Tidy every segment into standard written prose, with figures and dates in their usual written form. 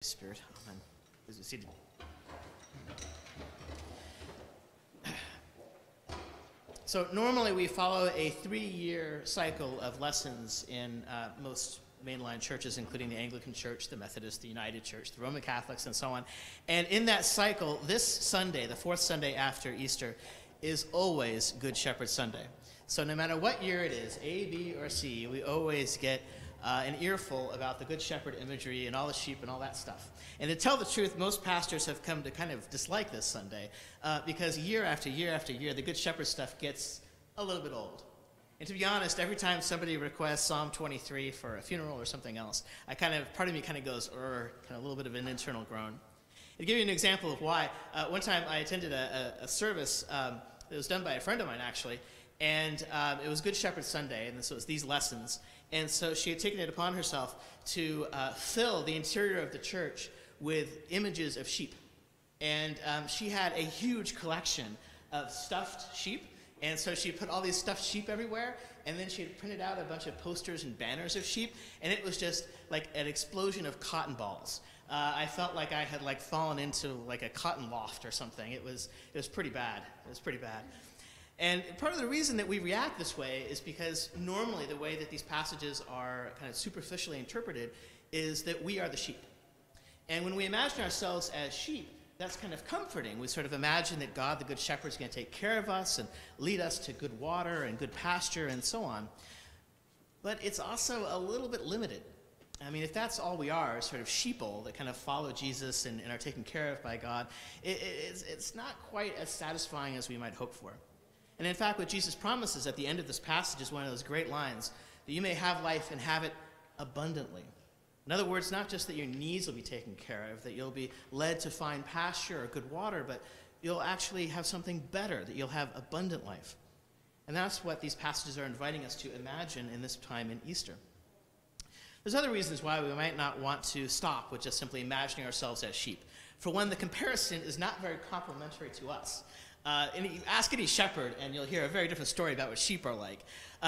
Spirit. Amen. Please be seated. So normally we follow a 3-year cycle of lessons in most mainline churches, including the Anglican Church, the Methodist, the United Church, the Roman Catholics, and so on. And in that cycle, this Sunday, the fourth Sunday after Easter, is always Good Shepherd Sunday. So no matter what year it is, A, B, or C, we always get an earful about the Good Shepherd imagery and all the sheep and all that stuff. And to tell the truth, most pastors have come to kind of dislike this Sunday because year after year after year, the Good Shepherd stuff gets a little bit old. And to be honest, every time somebody requests Psalm 23 for a funeral or something else, part of me kind of goes, kind of a little bit of an internal groan. To give you an example of why, one time I attended a service that was done by a friend of mine, actually, and it was Good Shepherd Sunday, and so it was these lessons. And so she had taken it upon herself to fill the interior of the church with images of sheep. And she had a huge collection of stuffed sheep. And so she put all these stuffed sheep everywhere. And then she had printed out a bunch of posters and banners of sheep. And it was just like an explosion of cotton balls. I felt like I had fallen into like a cotton loft or something. It was pretty bad. It was pretty bad. And part of the reason that we react this way is because normally the way that these passages are kind of superficially interpreted is that we are the sheep. And when we imagine ourselves as sheep, that's kind of comforting. We sort of imagine that God, the Good Shepherd, is going to take care of us and lead us to good water and good pasture and so on. But it's also a little bit limited. I mean, if that's all we are, sort of sheeple that kind of follow Jesus and are taken care of by God, it's not quite as satisfying as we might hope for. And in fact, what Jesus promises at the end of this passage is one of those great lines, that you may have life and have it abundantly. In other words, not just that your needs will be taken care of, that you'll be led to find pasture or good water, but you'll actually have something better, that you'll have abundant life. And that's what these passages are inviting us to imagine in this time in Easter. There's other reasons why we might not want to stop with just simply imagining ourselves as sheep. For one, the comparison is not very complimentary to us. And you ask any shepherd, and you'll hear a very different story about what sheep are like.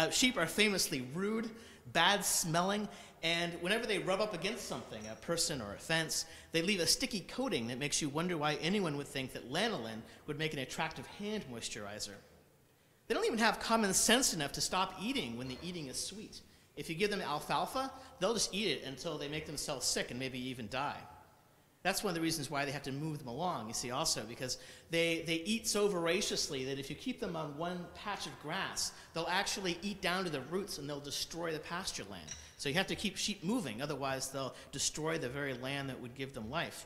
Sheep are famously rude, bad-smelling, and whenever they rub up against something, a person or a fence, they leave a sticky coating that makes you wonder why anyone would think that lanolin would make an attractive hand moisturizer. They don't even have common sense enough to stop eating when the eating is sweet. If you give them alfalfa, they'll just eat it until they make themselves sick and maybe even die. That's one of the reasons why they have to move them along, you see, also, because they eat so voraciously that if you keep them on one patch of grass, they'll actually eat down to the roots and they'll destroy the pasture land. So you have to keep sheep moving, otherwise they'll destroy the very land that would give them life.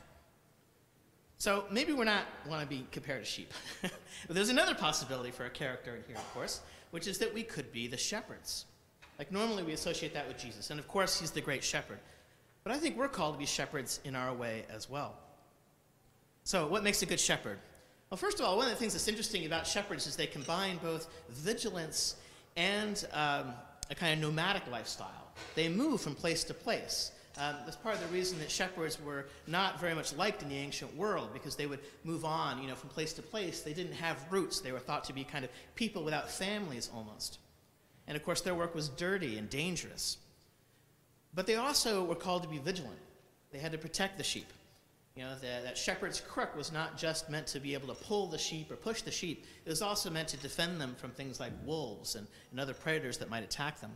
So maybe we're not want to be compared to sheep. But there's another possibility for a character in here, of course, which is that we could be the shepherds. Like normally we associate that with Jesus, and of course he's the great shepherd. But I think we're called to be shepherds in our way as well. So what makes a good shepherd? Well, first of all, one of the things that's interesting about shepherds is they combine both vigilance and a kind of nomadic lifestyle. They move from place to place. That's part of the reason that shepherds were not very much liked in the ancient world, because they would move on, from place to place. They didn't have roots. They were thought to be kind of people without families almost. And of course, their work was dirty and dangerous. But they also were called to be vigilant. They had to protect the sheep. That shepherd's crook was not just meant to be able to pull the sheep or push the sheep. It was also meant to defend them from things like wolves and other predators that might attack them.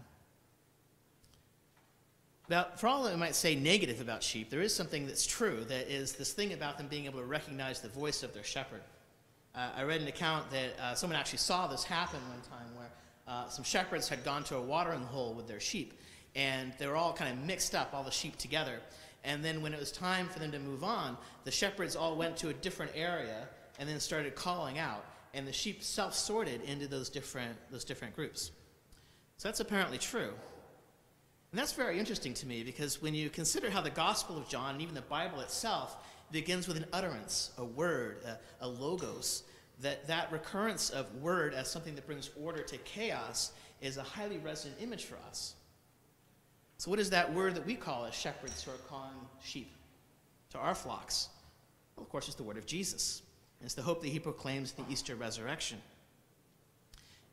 Now, for all that we might say negative about sheep, there is something that's true. That is this thing about them being able to recognize the voice of their shepherd. I read an account that someone actually saw this happen one time where some shepherds had gone to a watering hole with their sheep. And they were all kind of mixed up, all the sheep together. And then when it was time for them to move on, the shepherds all went to a different area and then started calling out. And the sheep self-sorted into those different groups. So that's apparently true. And that's very interesting to me, because when you consider how the Gospel of John and even the Bible itself begins with an utterance, a word, a logos, that recurrence of word as something that brings order to chaos is a highly resonant image for us. So what is that word that we call as shepherds who are calling sheep to our flocks? Well, of course, it's the word of Jesus. And it's the hope that he proclaims in the Easter resurrection.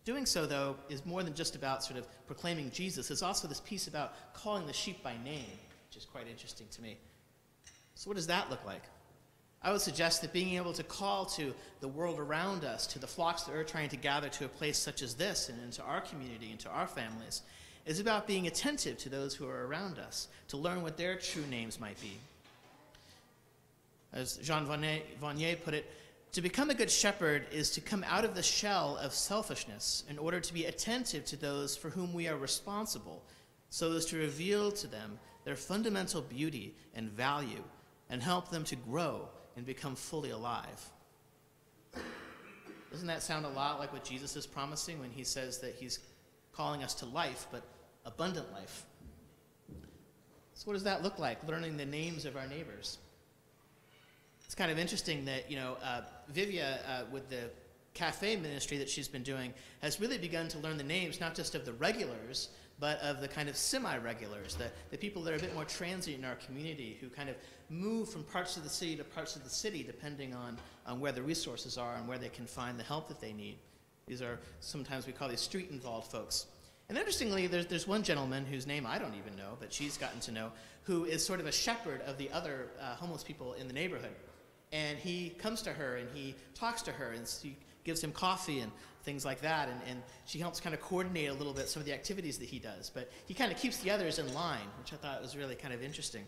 Doing so, though, is more than just about sort of proclaiming Jesus. It's also this piece about calling the sheep by name, which is quite interesting to me. So what does that look like? I would suggest that being able to call to the world around us, to the flocks that are trying to gather to a place such as this and into our community, into our families, is about being attentive to those who are around us, to learn what their true names might be. As Jean Vanier put it, to become a good shepherd is to come out of the shell of selfishness in order to be attentive to those for whom we are responsible, so as to reveal to them their fundamental beauty and value and help them to grow and become fully alive. Doesn't that sound a lot like what Jesus is promising when he says that he's calling us to life, but abundant life? So what does that look like, learning the names of our neighbors? It's kind of interesting that, Vivia, with the cafe ministry that she's been doing, has really begun to learn the names not just of the regulars, but of the kind of semi-regulars, the people that are a bit more transient in our community, who kind of move from parts of the city to parts of the city depending on where the resources are and where they can find the help that they need. These are, sometimes we call these street-involved folks. And interestingly, there's one gentleman whose name I don't even know, but she's gotten to know, who is sort of a shepherd of the other homeless people in the neighborhood. And he comes to her and he talks to her and she gives him coffee and things like that, and she helps kind of coordinate a little bit some of the activities that he does. But he kind of keeps the others in line, which I thought was really kind of interesting.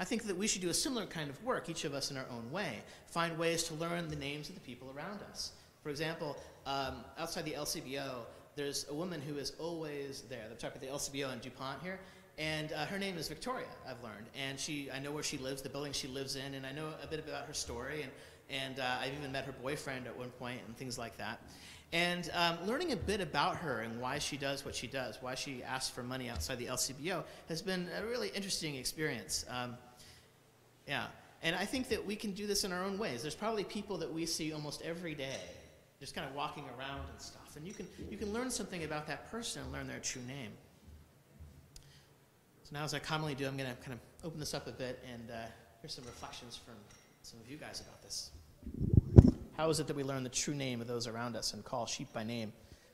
I think that we should do a similar kind of work, each of us in our own way, find ways to learn the names of the people around us. For example, outside the LCBO, there's a woman who is always there. They're talking about the LCBO in DuPont here. And her name is Victoria, I've learned. And I know where she lives, the building she lives in, and I know a bit about her story. And I've even met her boyfriend at one point and things like that. And learning a bit about her and why she does what she does, why she asks for money outside the LCBO, has been a really interesting experience. And I think that we can do this in our own ways. There's probably people that we see almost every day, just kind of walking around and stuff. And you can learn something about that person and learn their true name. So now, as I commonly do, I'm going to kind of open this up a bit and hear some reflections from some of you guys about this. How is it that we learn the true name of those around us and call sheep by name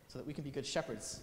so that we can be good shepherds?